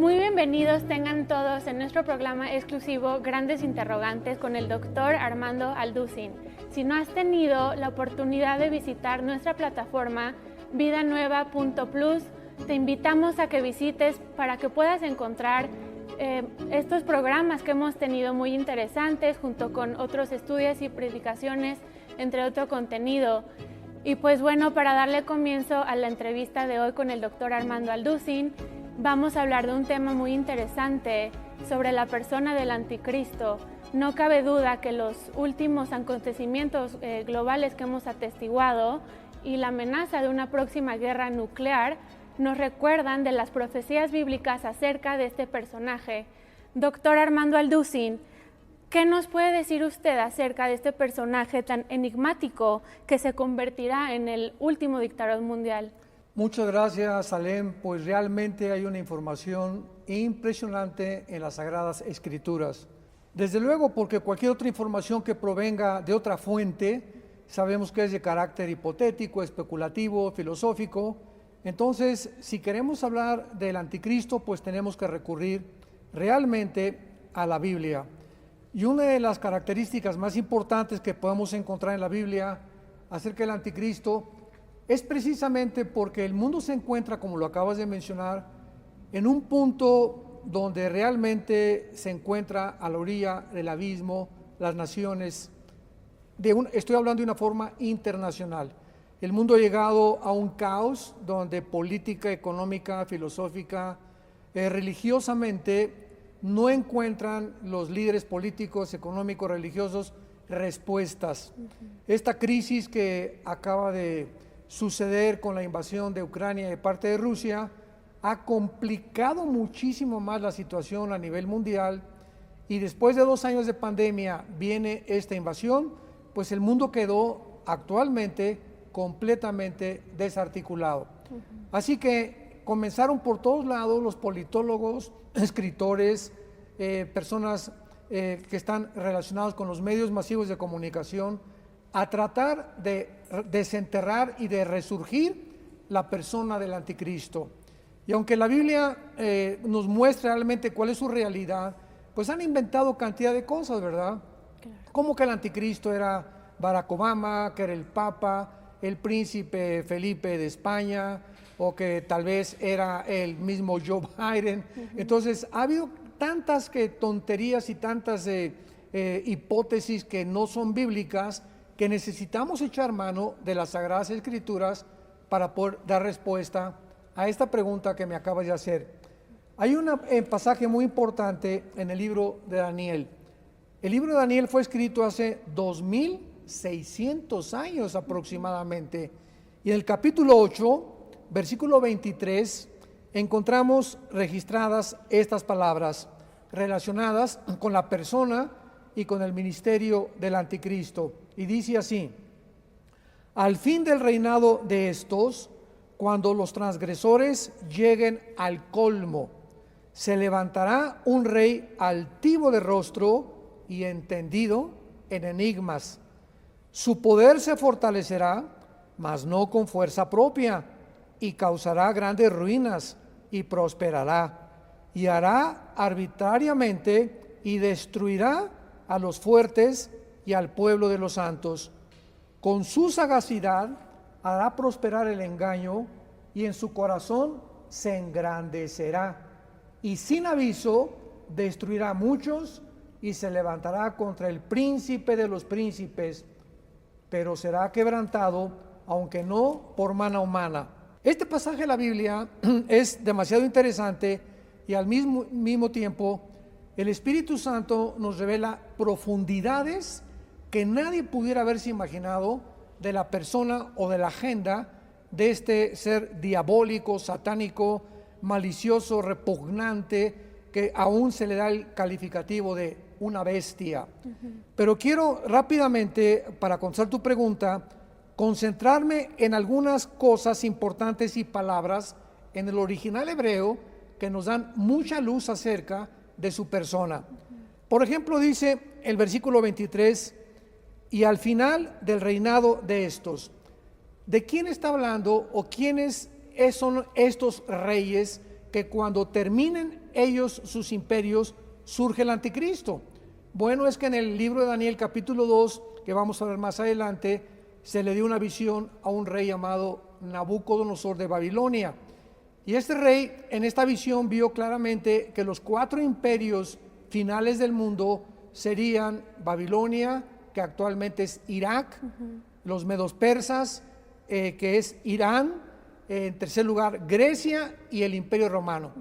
Muy bienvenidos tengan todos en nuestro programa exclusivo Grandes Interrogantes con el doctor Armando Alducin. Si no has tenido la oportunidad de visitar nuestra plataforma vidanueva.plus, te invitamos a que visites para que puedas encontrar estos programas que hemos tenido muy interesantes junto con otros estudios y predicaciones, entre otro contenido. Y pues bueno, para darle comienzo a la entrevista de hoy con el doctor Armando Alducin, vamos a hablar de un tema muy interesante sobre la persona del anticristo. No cabe duda que los últimos acontecimientos globales que hemos atestiguado y la amenaza de una próxima guerra nuclear nos recuerdan de las profecías bíblicas acerca de este personaje. Doctor Armando Alducin, ¿qué nos puede decir usted acerca de este personaje tan enigmático que se convertirá en el último dictador mundial? Muchas gracias, Salem. Pues realmente hay una información impresionante en las Sagradas Escrituras. Desde luego, porque cualquier otra información que provenga de otra fuente, sabemos que es de carácter hipotético, especulativo, filosófico. Entonces, si queremos hablar del anticristo, pues tenemos que recurrir realmente a la Biblia. Y una de las características más importantes que podemos encontrar en la Biblia acerca del anticristo es precisamente porque el mundo se encuentra, como lo acabas de mencionar, en un punto donde realmente se encuentra a la orilla del abismo, las naciones, estoy hablando de una forma internacional. El mundo ha llegado a un caos donde política, económica, filosófica, religiosamente no encuentran los líderes políticos, económicos, religiosos respuestas. Esta crisis que acaba de suceder con la invasión de Ucrania de parte de Rusia ha complicado muchísimo más la situación a nivel mundial, y después de 2 años de pandemia viene esta invasión, pues el mundo quedó actualmente completamente desarticulado. Así que comenzaron por todos lados los politólogos, escritores, personas que están relacionados con los medios masivos de comunicación a tratar de desenterrar y de resurgir la persona del anticristo. Y aunque la Biblia nos muestra realmente cuál es su realidad, pues han inventado cantidad de cosas, ¿verdad? Claro. Como que el anticristo era Barack Obama, que era el Papa, el príncipe Felipe de España, o que tal vez era el mismo Joe Biden. Entonces ha habido tantas tonterías y tantas hipótesis que no son bíblicas, que necesitamos echar mano de las Sagradas Escrituras para poder dar respuesta a esta pregunta que me acabas de hacer. Hay un pasaje muy importante en el libro de Daniel. El libro de Daniel fue escrito hace 2600 años aproximadamente, y en el capítulo 8, versículo 23, encontramos registradas estas palabras relacionadas con la persona y con el ministerio del anticristo. Y dice así: al fin del reinado de estos, cuando los transgresores lleguen al colmo, se levantará un rey altivo de rostro y entendido en enigmas. Su poder se fortalecerá, mas no con fuerza propia, y causará grandes ruinas y prosperará, y hará arbitrariamente y destruirá a los fuertes y al pueblo de los santos. Con su sagacidad hará prosperar el engaño, y en su corazón se engrandecerá, y sin aviso destruirá a muchos, y se levantará contra el príncipe de los príncipes, pero será quebrantado, aunque no por mano humana. Este pasaje de la Biblia es demasiado interesante, y al mismo tiempo el Espíritu Santo nos revela profundidades que nadie pudiera haberse imaginado de la persona o de la agenda de este ser diabólico, satánico, malicioso, repugnante, que aún se le da el calificativo de una bestia. Pero quiero rápidamente, para contestar tu pregunta, concentrarme en algunas cosas importantes y palabras en el original hebreo que nos dan mucha luz acerca de su persona. Por ejemplo, dice el versículo 23: y al final del reinado de estos. ¿De quién está hablando o quiénes son estos reyes que cuando terminen ellos sus imperios, surge el anticristo. Bueno, es que en el libro de Daniel capítulo 2, que vamos a ver más adelante, se le dio una visión a un rey llamado Nabucodonosor de Babilonia. Y este rey en esta visión vio claramente que los 4 imperios finales del mundo serían Babilonia, que actualmente es Irak, los medos persas, que es Irán, en tercer lugar Grecia y el imperio romano.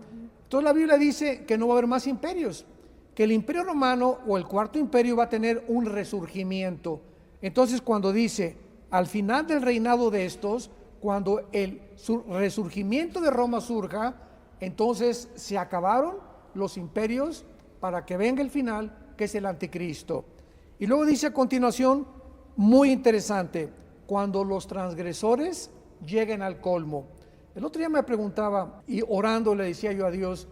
Entonces la Biblia dice que no va a haber más imperios, que el imperio romano o el cuarto imperio va a tener un resurgimiento. Entonces cuando dice al final del reinado de estos, cuando el resurgimiento de Roma surja, entonces se acabaron los imperios para que venga el final, que es el anticristo. Y luego dice a continuación, muy interesante, cuando los transgresores lleguen al colmo. El otro día me preguntaba, y orando le decía yo a Dios,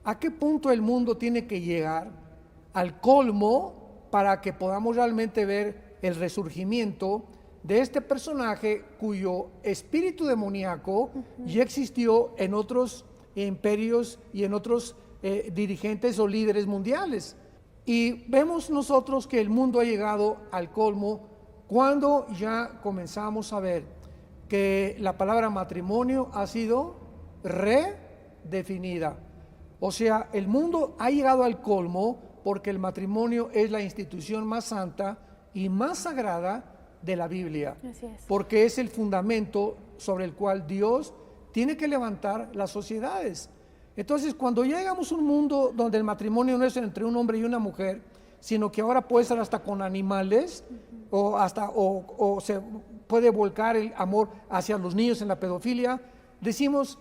¿a qué punto el mundo tiene que llegar al colmo para que podamos realmente ver el resurgimiento de este personaje cuyo espíritu demoníaco ya existió en otros imperios y en otros dirigentes o líderes mundiales? Y vemos nosotros que el mundo ha llegado al colmo cuando ya comenzamos a ver que la palabra matrimonio ha sido redefinida. O sea, el mundo ha llegado al colmo porque el matrimonio es la institución más santa y más sagrada de la Biblia. Así es. Porque es el fundamento sobre el cual Dios tiene que levantar las sociedades. Entonces, cuando llegamos a un mundo donde el matrimonio no es entre un hombre y una mujer, sino que ahora puede ser hasta con animales, o se puede volcar el amor hacia los niños en la pedofilia, decimos,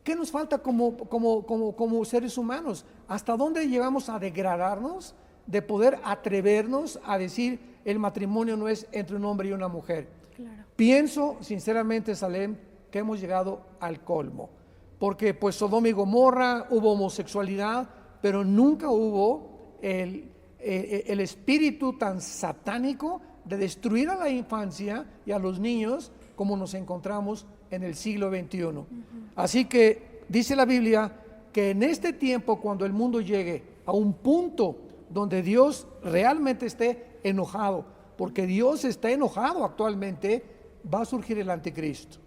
¿qué nos falta como seres humanos? ¿Hasta dónde llegamos a degradarnos de poder atrevernos a decir el matrimonio no es entre un hombre y una mujer? Claro. Pienso sinceramente, Salem, que hemos llegado al colmo, porque pues Sodoma y Gomorra hubo homosexualidad, pero nunca hubo el espíritu tan satánico de destruir a la infancia y a los niños como nos encontramos en el siglo XXI. Así que dice la Biblia que en este tiempo, cuando el mundo llegue a un punto donde Dios realmente esté enojado, porque Dios está enojado actualmente, va a surgir el anticristo.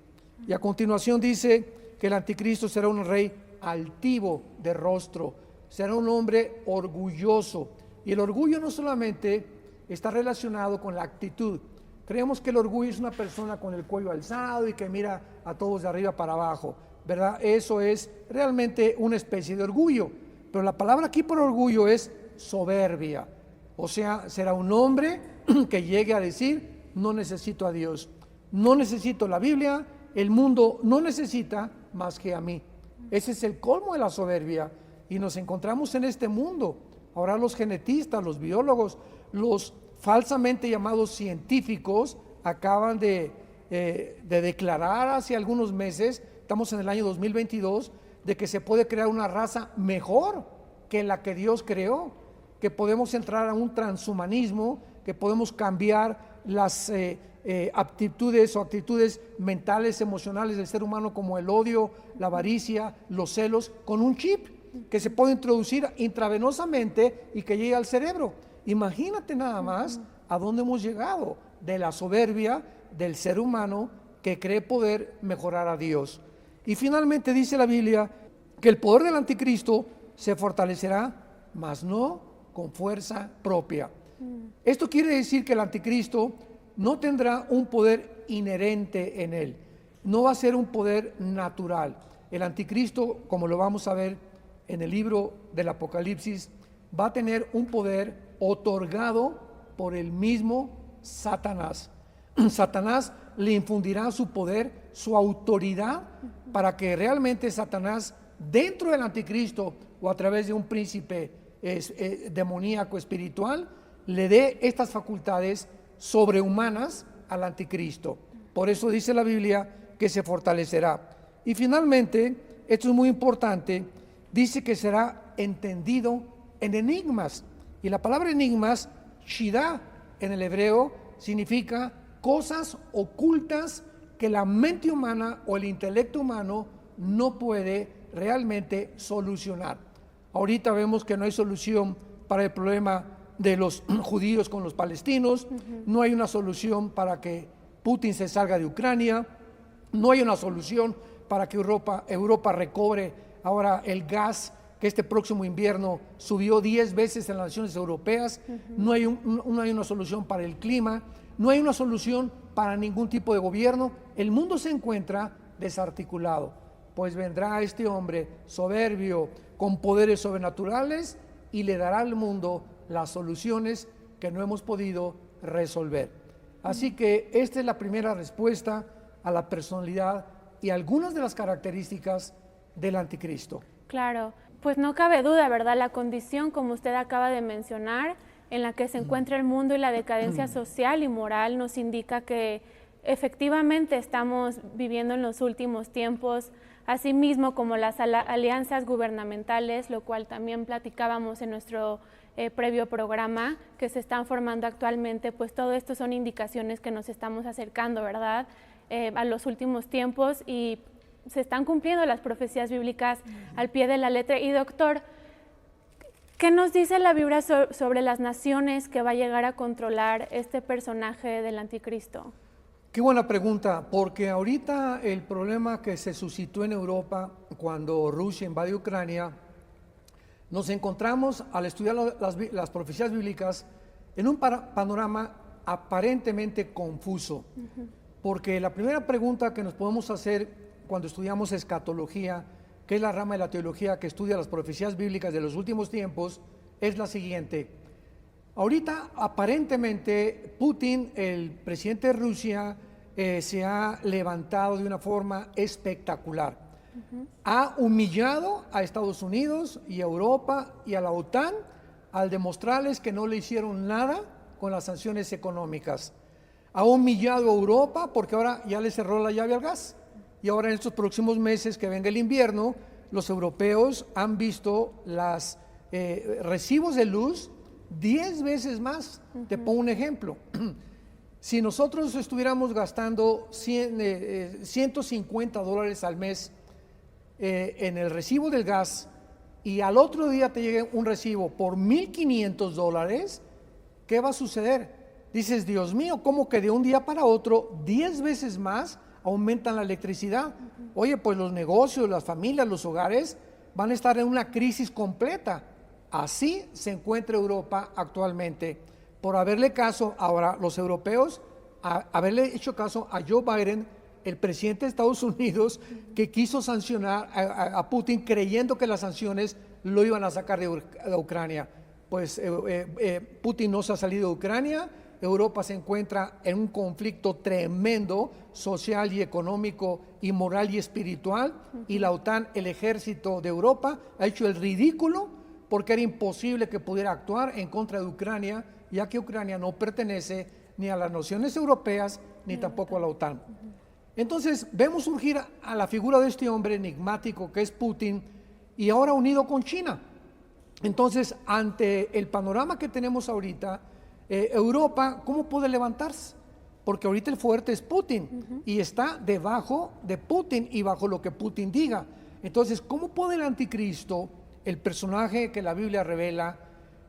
Y a continuación dice que el anticristo será un rey altivo de rostro, será un hombre orgulloso. Y el orgullo no solamente está relacionado con la actitud. Creemos que el orgullo es una persona con el cuello alzado y que mira a todos de arriba para abajo, ¿verdad? Eso es realmente una especie de orgullo. Pero la palabra aquí por orgullo es soberbia. O sea, será un hombre que llegue a decir, no necesito a Dios, no necesito la Biblia, el mundo no necesita más que a mí. Ese es el colmo de la soberbia. Y nos encontramos en este mundo. Ahora los genetistas, los biólogos, los falsamente llamados científicos acaban de declarar hace algunos meses, estamos en el año 2022, de que se puede crear una raza mejor que la que Dios creó, que podemos entrar a un transhumanismo, que podemos cambiar las aptitudes o actitudes mentales, emocionales del ser humano, como el odio, la avaricia, los celos, con un chip que se puede introducir intravenosamente y que llegue al cerebro. Imagínate nada más a dónde hemos llegado de la soberbia del ser humano que cree poder mejorar a Dios. Y finalmente dice la Biblia que el poder del anticristo se fortalecerá, mas no con fuerza propia. Esto quiere decir que el anticristo no tendrá un poder inherente en él, no va a ser un poder natural. El anticristo, como lo vamos a ver en el libro del Apocalipsis, va a tener un poder otorgado por el mismo Satanás. Satanás le infundirá su poder, su autoridad, para que realmente Satanás, dentro del anticristo o a través de un príncipe demoníaco espiritual, le dé estas facultades sobrehumanas al anticristo. Por eso dice la Biblia que se fortalecerá. Y finalmente, esto es muy importante, dice que será entendido en enigmas. Y la palabra enigmas, shidá, en el hebreo, significa cosas ocultas que la mente humana o el intelecto humano no puede realmente solucionar. Ahorita vemos que no hay solución para el problema de los judíos con los palestinos, no hay una solución para que Putin se salga de Ucrania, no hay una solución para que Europa recobre ahora el gas que este próximo invierno subió 10 veces en las naciones europeas, no hay una solución para el clima, no hay una solución para ningún tipo de gobierno. El mundo se encuentra desarticulado, pues vendrá este hombre soberbio con poderes sobrenaturales y le dará al mundo las soluciones que no hemos podido resolver. Así que esta es la primera respuesta a la personalidad y algunas de las características del anticristo. Claro, pues no cabe duda, ¿verdad? La condición, como usted acaba de mencionar, en la que se encuentra el mundo y la decadencia social y moral nos indica que efectivamente estamos viviendo en los últimos tiempos, asimismo como las alianzas gubernamentales, lo cual también platicábamos en nuestro previo programa, que se están formando actualmente, pues todo esto son indicaciones que nos estamos acercando, ¿verdad? A los últimos tiempos y se están cumpliendo las profecías bíblicas al pie de la letra. Y doctor, ¿qué nos dice la Biblia sobre las naciones que va a llegar a controlar este personaje del anticristo? Qué buena pregunta, porque ahorita el problema que se suscitó en Europa cuando Rusia invadió Ucrania, nos encontramos al estudiar las profecías bíblicas en un panorama aparentemente confuso, porque la primera pregunta que nos podemos hacer cuando estudiamos escatología, que es la rama de la teología que estudia las profecías bíblicas de los últimos tiempos, es la siguiente. Ahorita aparentemente Putin, el presidente de Rusia, se ha levantado de una forma espectacular. Ha humillado a Estados Unidos y a Europa y a la OTAN al demostrarles que no le hicieron nada con las sanciones económicas. Ha humillado a Europa porque ahora ya le cerró la llave al gas. Y ahora en estos próximos meses que venga el invierno, los europeos han visto los recibos de luz 10 veces más. Te pongo un ejemplo. Si nosotros estuviéramos gastando $150 al mes en el recibo del gas y al otro día te llegue un recibo por $1,500, ¿qué va a suceder? Dices, Dios mío, ¿cómo que de un día para otro 10 veces más aumentan la electricidad? Oye, pues los negocios, las familias, los hogares van a estar en una crisis completa. Así se encuentra Europa actualmente, por haberle caso ahora los europeos, haberle hecho caso a Joe Biden, el presidente de Estados Unidos, que quiso sancionar a Putin creyendo que las sanciones lo iban a sacar de Ucrania. Pues Putin no se ha salido de Ucrania. Europa se encuentra en un conflicto tremendo, social y económico y moral y espiritual, y la OTAN, el ejército de Europa, ha hecho el ridículo porque era imposible que pudiera actuar en contra de Ucrania, ya que Ucrania no pertenece ni a las naciones europeas ni tampoco a la OTAN. Entonces vemos surgir a la figura de este hombre enigmático que es Putin, y ahora unido con China. Entonces, ante el panorama que tenemos ahorita, Europa, ¿cómo puede levantarse? Porque ahorita el fuerte es Putin y está debajo de Putin y bajo lo que Putin diga. Entonces, ¿cómo puede el anticristo, el personaje que la Biblia revela,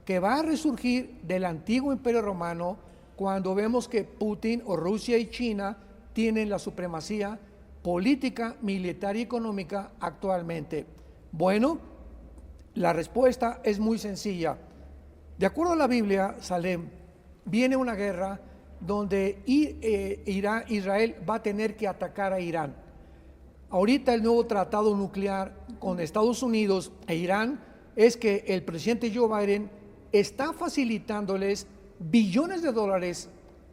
que va a resurgir del antiguo imperio romano, cuando vemos que Putin o Rusia y China tienen la supremacía política, militar y económica actualmente? Bueno, la respuesta es muy sencilla. De acuerdo a la Biblia, Salem, viene una guerra donde Israel va a tener que atacar a Irán. Ahorita el nuevo tratado nuclear con Estados Unidos e Irán es que el presidente Joe Biden está facilitándoles billones de dólares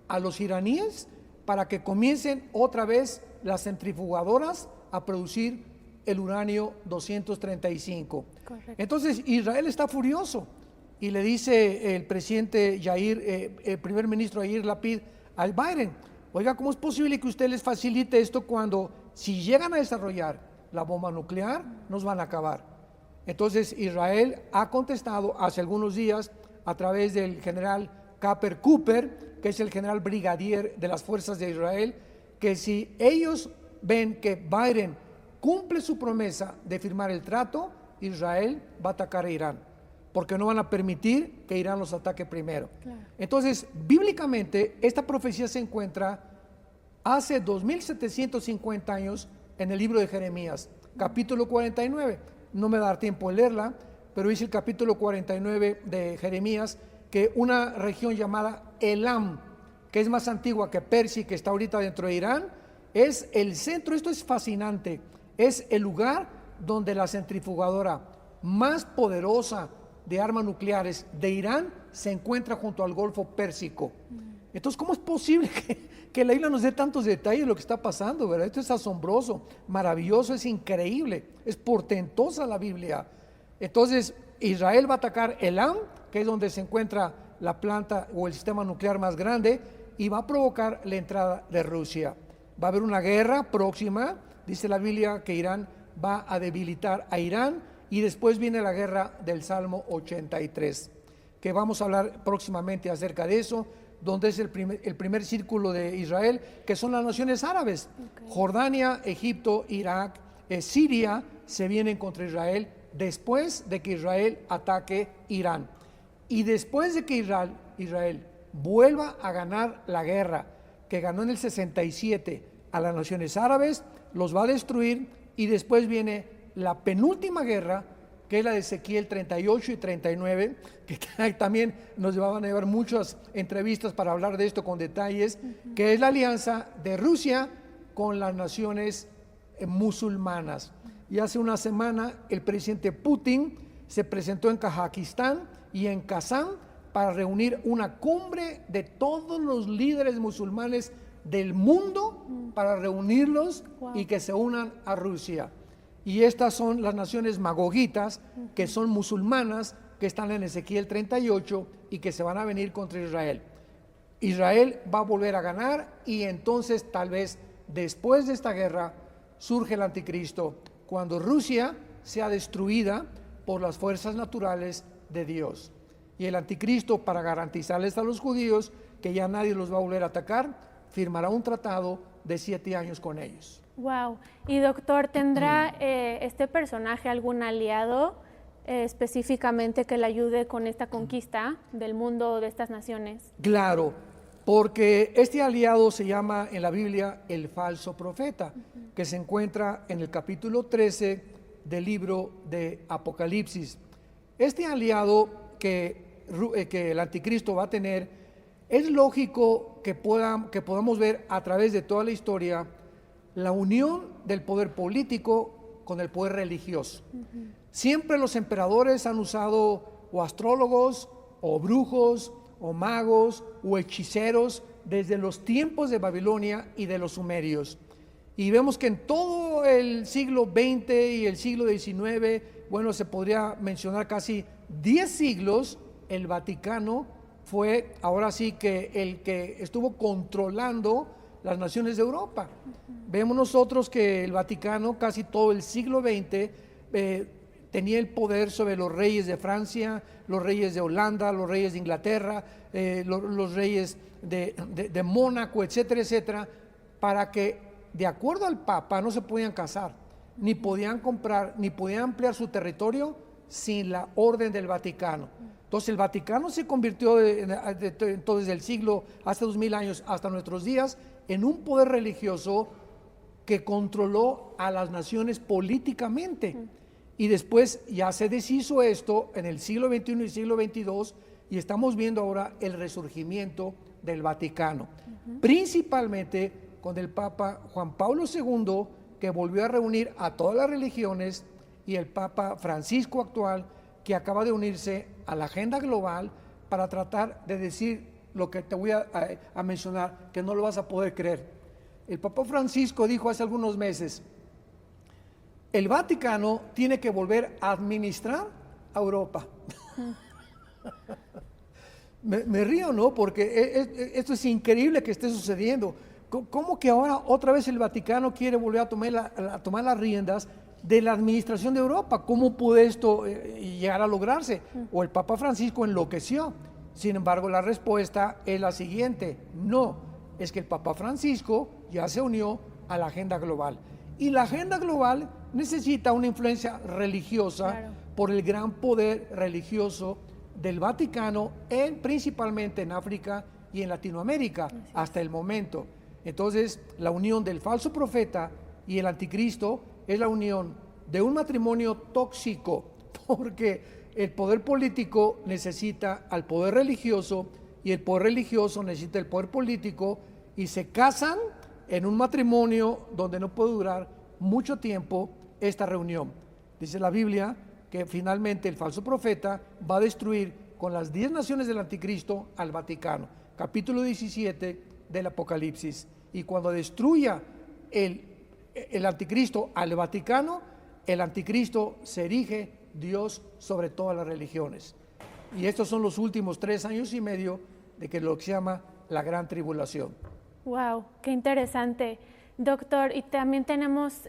a los iraníes para que comiencen otra vez las centrifugadoras a producir el uranio 235. Correcto. Entonces Israel está furioso y le dice el presidente el primer ministro Yair Lapid al Biden: oiga, ¿cómo es posible que usted les facilite esto cuando si llegan a desarrollar la bomba nuclear nos van a acabar? Entonces Israel ha contestado hace algunos días a través del general Caper Cooper, que es el general brigadier de las fuerzas de Israel, que si ellos ven que Biden cumple su promesa de firmar el trato, Israel va a atacar a Irán, porque no van a permitir que Irán los ataque primero. Claro. Entonces, bíblicamente, esta profecía se encuentra hace 2750 años en el libro de Jeremías, capítulo 49. No me va a dar tiempo de leerla, pero dice el capítulo 49 de Jeremías que una región llamada Elam, que es más antigua que Persia y que está ahorita dentro de Irán, es el centro. Esto es fascinante, es el lugar donde la centrifugadora más poderosa de armas nucleares de Irán se encuentra junto al Golfo Pérsico. Entonces, ¿cómo es posible que la Biblia nos dé tantos detalles de lo que está pasando, ¿verdad? Esto es asombroso, maravilloso, es increíble, es portentosa la Biblia. Entonces, Israel va a atacar Elam, que es donde se encuentra la planta o el sistema nuclear más grande, y va a provocar la entrada de Rusia. Va a haber una guerra próxima, dice la Biblia que Irán va a debilitar a Irán, y después viene la guerra del Salmo 83, que vamos a hablar próximamente acerca de eso, donde es el primer círculo de Israel, que son las naciones árabes. Okay. Jordania, Egipto, Irak, Siria se vienen contra Israel después de que Israel ataque Irán. Y después de que Israel vuelva a ganar la guerra que ganó en el 67 a las naciones árabes, los va a destruir, y después viene la penúltima guerra, que es la de Ezequiel 38 y 39, que también nos van a llevar muchas entrevistas para hablar de esto con detalles, que es la alianza de Rusia con las naciones musulmanas. Y hace una semana el presidente Putin se presentó en Kazajistán y en Kazán para reunir una cumbre de todos los líderes musulmanes del mundo, para reunirlos y que se unan a Rusia. Y estas son las naciones magogitas, que son musulmanas, que están en Ezequiel 38 y que se van a venir contra Israel. Israel va a volver a ganar, y entonces tal vez después de esta guerra surge el anticristo, cuando Rusia sea destruida por las fuerzas naturales de Dios. Y el anticristo, para garantizarles a los judíos que ya nadie los va a volver a atacar, firmará un tratado de 7 años con ellos. Wow. Y doctor, ¿tendrá este personaje algún aliado específicamente que le ayude con esta conquista del mundo, de estas naciones? Claro, porque este aliado se llama en la Biblia el falso profeta, que se encuentra en el capítulo 13 del libro de Apocalipsis. Este aliado que el anticristo va a tener, es lógico que podamos ver a través de toda la historia la unión del poder político con el poder religioso. Siempre los emperadores han usado o astrólogos, o brujos, o magos, o hechiceros, desde los tiempos de Babilonia y de los sumerios. Y vemos que en todo el siglo XX y el siglo XIX, bueno, se podría mencionar casi 10 siglos, el Vaticano fue ahora sí que el que estuvo controlando las naciones de Europa. Vemos nosotros que el Vaticano casi todo el siglo XX tenía el poder sobre los reyes de Francia, los reyes de Holanda, los reyes de Inglaterra, los reyes de Mónaco, etcétera, etcétera, para que de acuerdo al Papa no se podían casar, ni podían comprar, ni podían ampliar su territorio sin la orden del Vaticano. Entonces el Vaticano se convirtió entonces del siglo, hace 2000 años hasta nuestros días, en un poder religioso que controló a las naciones políticamente. Y después ya se deshizo esto en el siglo XXI y siglo XXII, y estamos viendo ahora el resurgimiento del Vaticano, principalmente con el Papa Juan Pablo II, que volvió a reunir a todas las religiones, y el Papa Francisco actual, que acaba de unirse a la agenda global para tratar de decir lo que te voy a mencionar, que no lo vas a poder creer. El Papa Francisco dijo hace algunos meses: el Vaticano tiene que volver a administrar a Europa. Me río, ¿no? Porque esto es increíble que esté sucediendo. ¿Cómo que ahora otra vez el Vaticano quiere volver a tomar las riendas de la administración de Europa? ¿Cómo puede esto llegar a lograrse? O el Papa Francisco enloqueció. Sin embargo, la respuesta es la siguiente: no, es que el Papa Francisco ya se unió a la agenda global. Y la agenda global necesita una influencia religiosa, Claro. por el gran poder religioso del Vaticano, principalmente en África y en Latinoamérica, hasta el momento. Entonces, la unión del falso profeta y el anticristo es la unión de un matrimonio tóxico, porque el poder político necesita al poder religioso y el poder religioso necesita el poder político, y se casan en un matrimonio donde no puede durar mucho tiempo esta reunión. Dice la Biblia que finalmente el falso profeta va a destruir con las 10 naciones del anticristo al Vaticano. Capítulo 17 del Apocalipsis. Y cuando destruya el anticristo al Vaticano, el anticristo se erige Dios sobre todas las religiones. Y estos son los últimos 3 años y medio de que lo que se llama la gran tribulación. Wow, qué interesante. Doctor, y también tenemos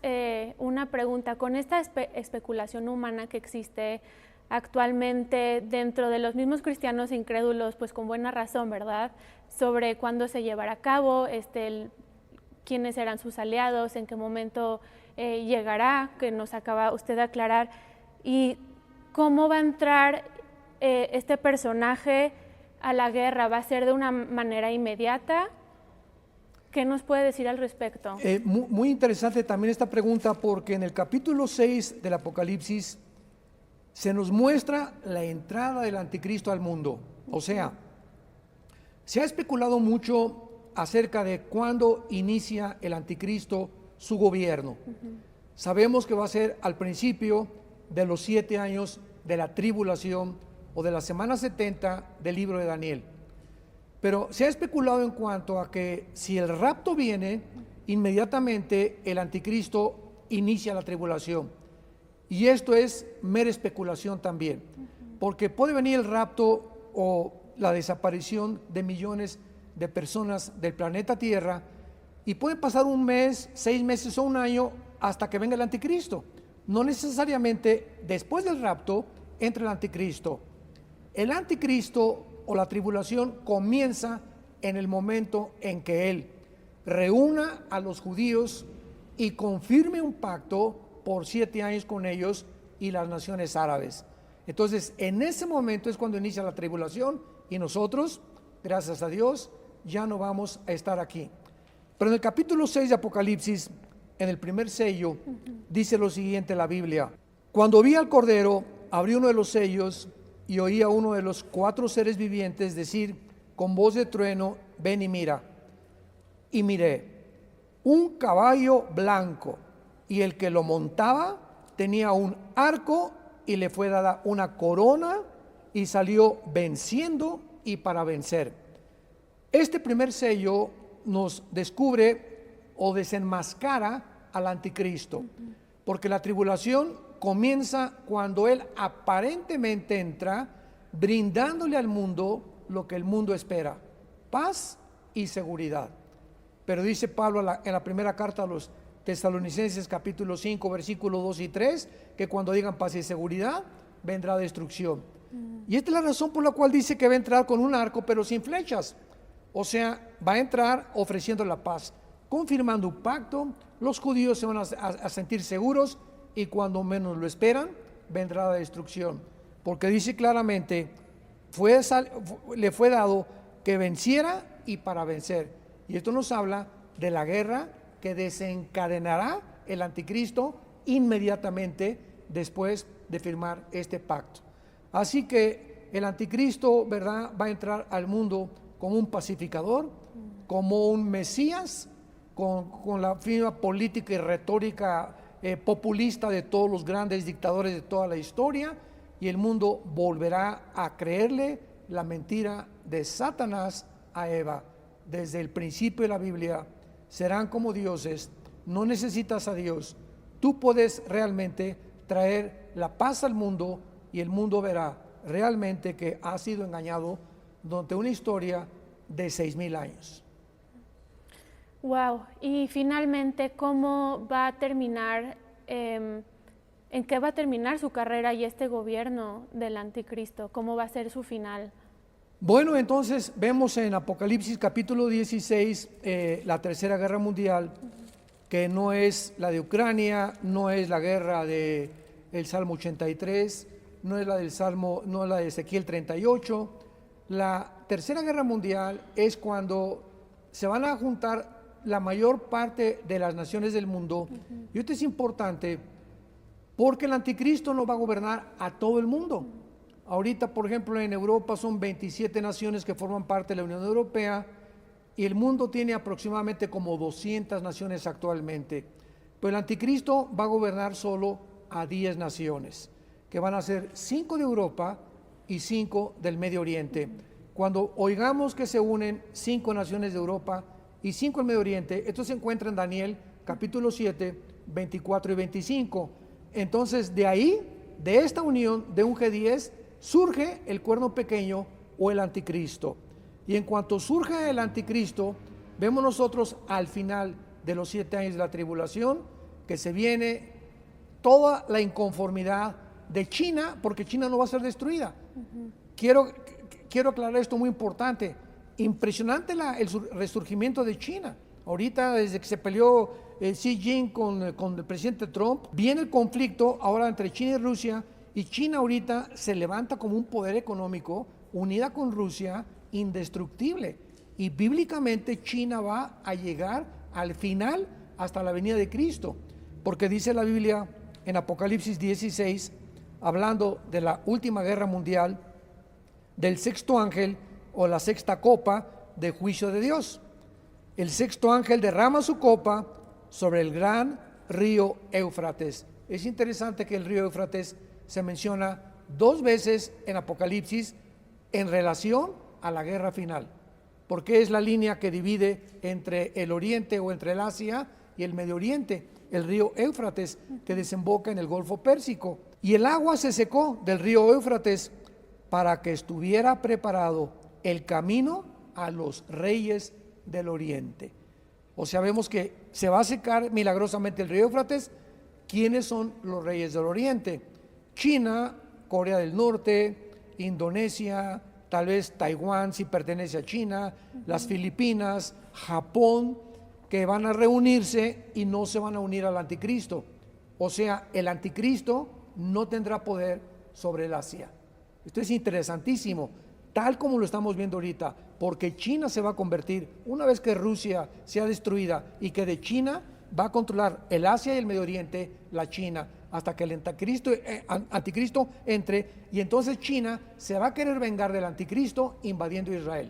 una pregunta. Con esta especulación humana que existe actualmente dentro de los mismos cristianos incrédulos, pues con buena razón, ¿verdad? Sobre cuándo se llevará a cabo, quiénes serán sus aliados, en qué momento llegará, que nos acaba usted de aclarar, y cómo va a entrar este personaje a la guerra. ¿Va a ser de una manera inmediata? ¿Qué nos puede decir al respecto? Muy interesante también esta pregunta, porque en el capítulo 6 del Apocalipsis se nos muestra la entrada del anticristo al mundo. O sea, se ha especulado mucho acerca de cuándo inicia el anticristo su gobierno. Sabemos que va a ser al principio de los 7 años de la tribulación o de la semana 70 del libro de Daniel. Pero se ha especulado en cuanto a que si el rapto viene, inmediatamente el anticristo inicia la tribulación. Y esto es mera especulación también, porque puede venir el rapto o la desaparición de millones de personas del planeta Tierra, y puede pasar un mes, 6 meses o un año hasta que venga el anticristo. No necesariamente después del rapto entra el anticristo. El anticristo o la tribulación comienza en el momento en que él reúna a los judíos y confirme un pacto por 7 años con ellos y las naciones árabes. Entonces, en ese momento es cuando inicia la tribulación, y nosotros, gracias a Dios, ya no vamos a estar aquí. Pero en el capítulo 6 de Apocalipsis, en el primer sello, dice lo siguiente la Biblia: cuando vi al Cordero, abrí uno de los sellos y oí a uno de los 4 seres vivientes decir con voz de trueno: ven y mira. Y miré un caballo blanco, y el que lo montaba tenía un arco, y le fue dada una corona, y salió venciendo y para vencer. Este primer sello nos descubre o desenmascara al anticristo, porque la tribulación comienza cuando él aparentemente entra brindándole al mundo lo que el mundo espera: paz y seguridad. Pero dice Pablo en la primera carta a los Tesalonicenses capítulo 5 versículos 2 y 3 que cuando digan paz y seguridad vendrá destrucción. Y esta es la razón por la cual dice que va a entrar con un arco pero sin flechas. O sea, va a entrar ofreciendo la paz, confirmando un pacto. Los judíos se van a sentir seguros, y cuando menos lo esperan vendrá la destrucción, porque dice claramente le fue dado que venciera y para vencer. Y esto nos habla de la guerra que desencadenará el anticristo inmediatamente después de firmar este pacto. Así que el anticristo, ¿verdad?, va a entrar al mundo como un pacificador, como un Mesías, con la firma política y retórica populista de todos los grandes dictadores de toda la historia, y el mundo volverá a creerle la mentira de Satanás a Eva. Desde el principio de la Biblia serán como dioses, no necesitas a Dios, tú puedes realmente traer la paz al mundo, y el mundo verá realmente que ha sido engañado durante una historia de 6,000 años. Wow, y finalmente, ¿cómo va a terminar, en qué va a terminar su carrera y este gobierno del anticristo? ¿Cómo va a ser su final? Bueno, entonces vemos en Apocalipsis capítulo 16 la Tercera Guerra Mundial, que no es la de Ucrania, no es la guerra del Salmo 83, no es la del Salmo, no es la de Ezequiel 38. La Tercera Guerra Mundial es cuando se van a juntar la mayor parte de las naciones del mundo. Y esto es importante porque el anticristo no va a gobernar a todo el mundo. Ahorita, por ejemplo, en Europa son 27 naciones que forman parte de la Unión Europea y el mundo tiene aproximadamente como 200 naciones actualmente. Pero el anticristo va a gobernar solo a 10 naciones, que van a ser 5 de Europa y 5 del Medio Oriente. Cuando oigamos que se unen 5 naciones de Europa y 5 del Medio Oriente, esto se encuentra en Daniel capítulo 7, 24 y 25. Entonces de ahí, de esta unión de un G10, surge el cuerno pequeño o el anticristo. Y en cuanto surge el anticristo, vemos nosotros al final de los 7 años de la tribulación, que se viene toda la inconformidad de China, porque China no va a ser destruida. Quiero aclarar esto muy importante. Impresionante el resurgimiento de China. Ahorita, desde que se peleó Xi Jinping con el presidente Trump, viene el conflicto ahora entre China y Rusia, y China ahorita se levanta como un poder económico, unida con Rusia, indestructible. Y bíblicamente China va a llegar al final hasta la venida de Cristo, porque dice la Biblia en Apocalipsis 16, hablando de la última guerra mundial, del sexto ángel o la sexta copa de juicio de Dios. El sexto ángel derrama su copa sobre el gran río Éufrates. Es interesante que el río Éufrates se menciona 2 veces en Apocalipsis en relación a la guerra final, porque es la línea que divide entre el oriente o entre el Asia y el Medio Oriente, el río Éufrates, que desemboca en el Golfo Pérsico. Y el agua se secó del río Éufrates para que estuviera preparado el camino a los reyes del oriente. O sea, vemos que se va a secar milagrosamente el río Éufrates. ¿Quiénes son los reyes del oriente? China, Corea del Norte, Indonesia, tal vez Taiwán si pertenece a China, las Filipinas, Japón, que van a reunirse y no se van a unir al anticristo. O sea, el anticristo no tendrá poder sobre el Asia. Esto es interesantísimo, tal como lo estamos viendo ahorita, porque China se va a convertir, una vez que Rusia sea destruida y que de China va a controlar el Asia y el Medio Oriente, la China, hasta que el anticristo entre, y entonces China se va a querer vengar del anticristo invadiendo Israel.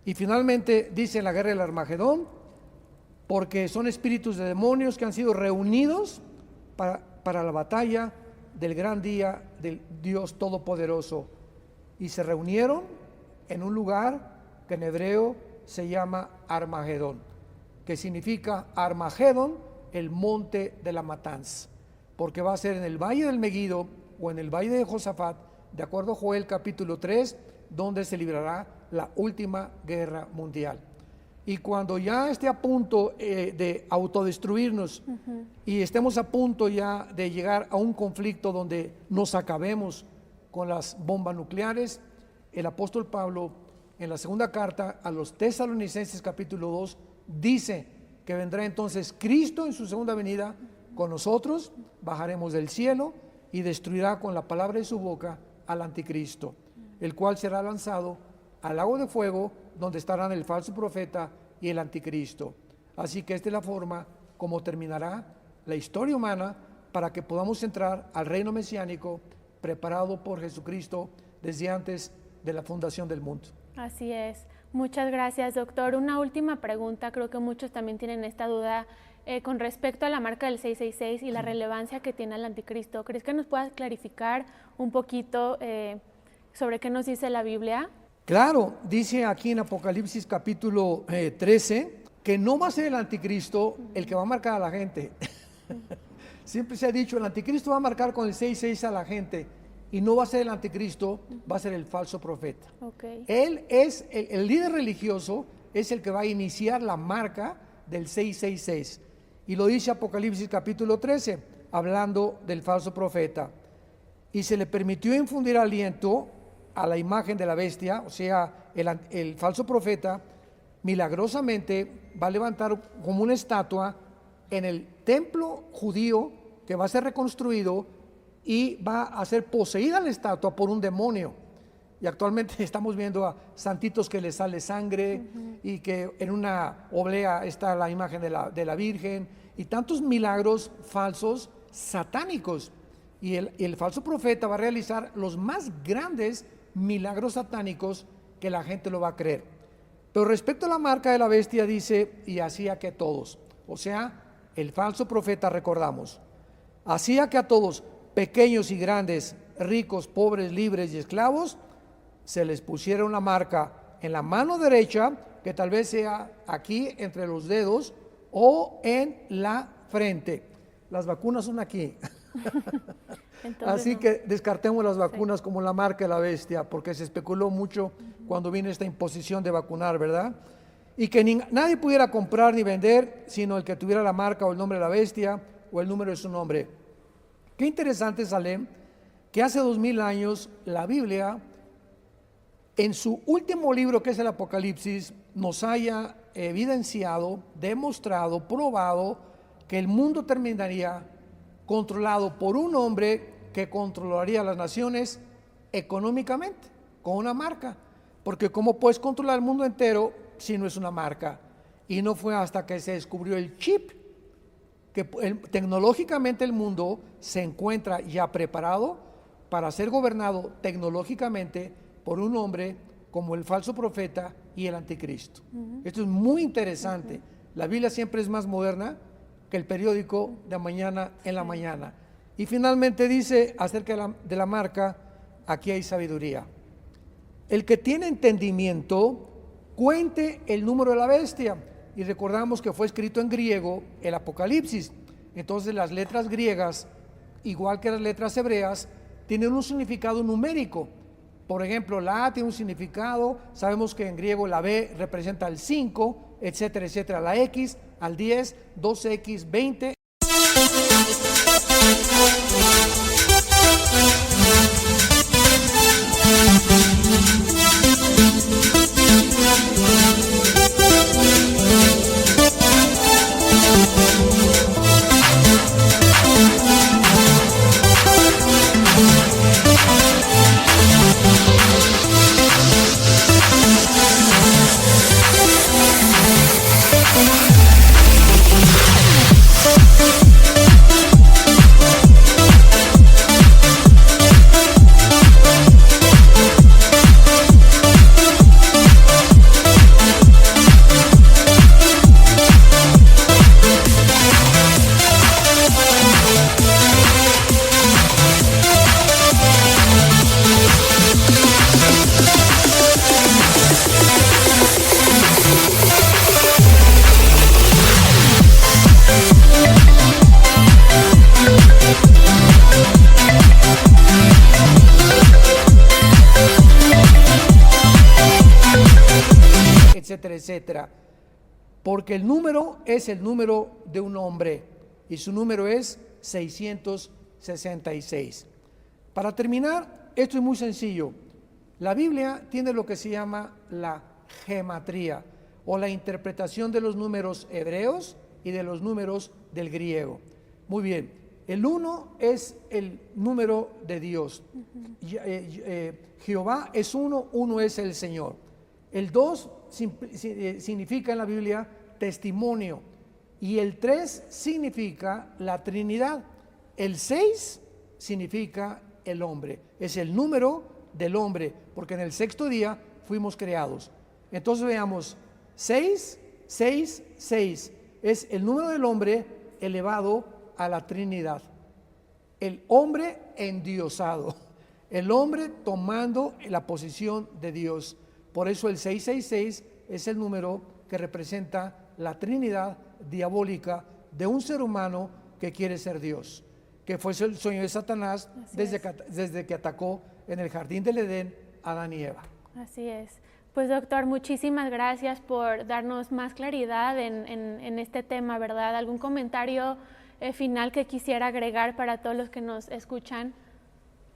Y finalmente dice la guerra del Armagedón, porque son espíritus de demonios que han sido reunidos para la batalla del gran día del Dios Todopoderoso, y se reunieron en un lugar que en hebreo se llama Armagedón, que significa Armagedón, el monte de la matanza, porque va a ser en el valle del Meguido o en el valle de Josafat, de acuerdo a Joel capítulo 3, donde se librará la última guerra mundial. Y cuando ya esté a punto de autodestruirnos y estemos a punto ya de llegar a un conflicto donde nos acabemos con las bombas nucleares, el apóstol Pablo en la segunda carta a los Tesalonicenses capítulo 2 dice que vendrá entonces Cristo en su segunda venida con nosotros, bajaremos del cielo y destruirá con la palabra de su boca al anticristo, el cual será lanzado al lago de fuego, donde estarán el falso profeta y el anticristo. Así que esta es la forma como terminará la historia humana para que podamos entrar al reino mesiánico preparado por Jesucristo desde antes de la fundación del mundo. Así es. Muchas gracias, doctor. Una última pregunta, creo que muchos también tienen esta duda con respecto a la marca del 666 y la relevancia que tiene el anticristo. ¿Crees que nos puedas clarificar un poquito sobre qué nos dice la Biblia? Claro, dice aquí en Apocalipsis capítulo 13 que no va a ser el anticristo el que va a marcar a la gente. Siempre se ha dicho, el anticristo va a marcar con el 666 a la gente, y no va a ser el anticristo, va a ser el falso profeta. Okay. Él es el líder religioso, es el que va a iniciar la marca del 666. Y lo dice Apocalipsis capítulo 13, hablando del falso profeta. Y se le permitió infundir aliento a la imagen de la bestia, o sea, el falso profeta milagrosamente va a levantar como una estatua en el templo judío que va a ser reconstruido y va a ser poseída la estatua por un demonio. Y actualmente estamos viendo a santitos que les sale sangre y que en una oblea está la imagen de la Virgen y tantos milagros falsos satánicos. Y el falso profeta va a realizar los más grandes milagros satánicos que la gente lo va a creer. Pero respecto a la marca de la bestia dice, y hacía que todos, o sea, el falso profeta, recordamos, hacía que a todos, pequeños y grandes, ricos, pobres, libres y esclavos, se les pusiera una marca en la mano derecha, que tal vez sea aquí entre los dedos o en la frente. Las vacunas son aquí. Así que descartemos las vacunas como la marca de la bestia, porque se especuló mucho cuando vino esta imposición de vacunar, ¿verdad? Y que nadie pudiera comprar ni vender, sino el que tuviera la marca o el nombre de la bestia o el número de su nombre. Qué interesante, Salem, que hace 2000 años la Biblia, en su último libro, que es el Apocalipsis, nos haya evidenciado, demostrado, probado que el mundo terminaría controlado por un hombre que controlaría las naciones económicamente, con una marca. Porque ¿cómo puedes controlar el mundo entero si no es una marca? Y no fue hasta que se descubrió el chip que tecnológicamente el mundo se encuentra ya preparado para ser gobernado tecnológicamente por un hombre como el falso profeta y el anticristo. Esto es muy interesante. La Biblia siempre es más moderna que el periódico de mañana en la mañana. Y finalmente dice acerca de la marca, aquí hay sabiduría. El que tiene entendimiento, cuente el número de la bestia. Y recordamos que fue escrito en griego el Apocalipsis. Entonces las letras griegas, igual que las letras hebreas, tienen un significado numérico. Por ejemplo, la A tiene un significado, sabemos que en griego la B representa el 5, etcétera, etcétera. La X al 10, 2X, 20. Etcétera, etcétera. Porque el número es el número de un hombre y su número es 666. Para terminar, esto es muy sencillo. La Biblia tiene lo que se llama la gematría o la interpretación de los números hebreos y de los números del griego. Muy bien, el 1 es el número de Dios. Jehová es uno, uno es el Señor. El 2 significa en la Biblia testimonio y el 3 significa la Trinidad. El 6 significa el hombre, es el número del hombre, porque en el sexto día fuimos creados. Entonces veamos, 6, 6, 6 es el número del hombre elevado a la Trinidad. El hombre endiosado, el hombre tomando la posición de Dios. Por eso el 666 es el número que representa la Trinidad diabólica de un ser humano que quiere ser Dios, que fue el sueño de Satanás desde que atacó en el jardín del Edén a Adán y Eva. Así es. Pues doctor, muchísimas gracias por darnos más claridad en este tema, ¿verdad? ¿Algún comentario final que quisiera agregar para todos los que nos escuchan?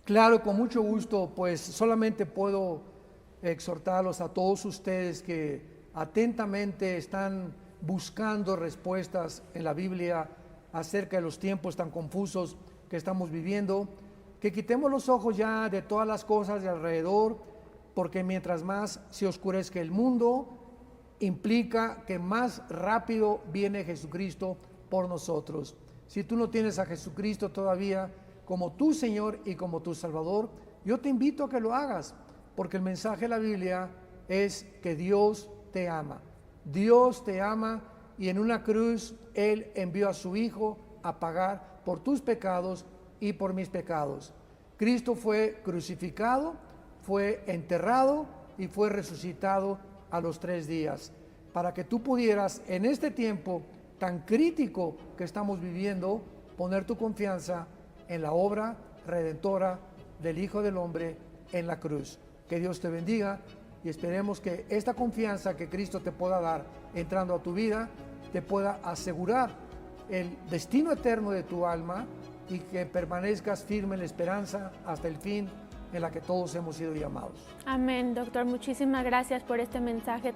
Claro, con mucho gusto, pues solamente puedo exhortarlos a todos ustedes que atentamente están buscando respuestas en la Biblia acerca de los tiempos tan confusos que estamos viviendo, que quitemos los ojos ya de todas las cosas de alrededor, porque mientras más se oscurezca el mundo, implica que más rápido viene Jesucristo por nosotros. Si tú no tienes a Jesucristo todavía como tu Señor y como tu Salvador, yo te invito a que lo hagas, porque el mensaje de la Biblia es que Dios te ama. Dios te ama y en una cruz Él envió a su Hijo a pagar por tus pecados y por mis pecados. Cristo fue crucificado, fue enterrado y fue resucitado a los 3 días, para que tú pudieras en este tiempo tan crítico que estamos viviendo, poner tu confianza en la obra redentora del Hijo del Hombre en la cruz. Que Dios te bendiga y esperemos que esta confianza que Cristo te pueda dar entrando a tu vida, te pueda asegurar el destino eterno de tu alma y que permanezcas firme en la esperanza hasta el fin en la que todos hemos sido llamados. Amén, doctor. Muchísimas gracias por este mensaje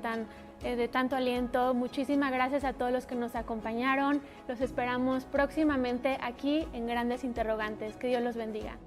de tanto aliento. Muchísimas gracias a todos los que nos acompañaron. Los esperamos próximamente aquí en Grandes Interrogantes. Que Dios los bendiga.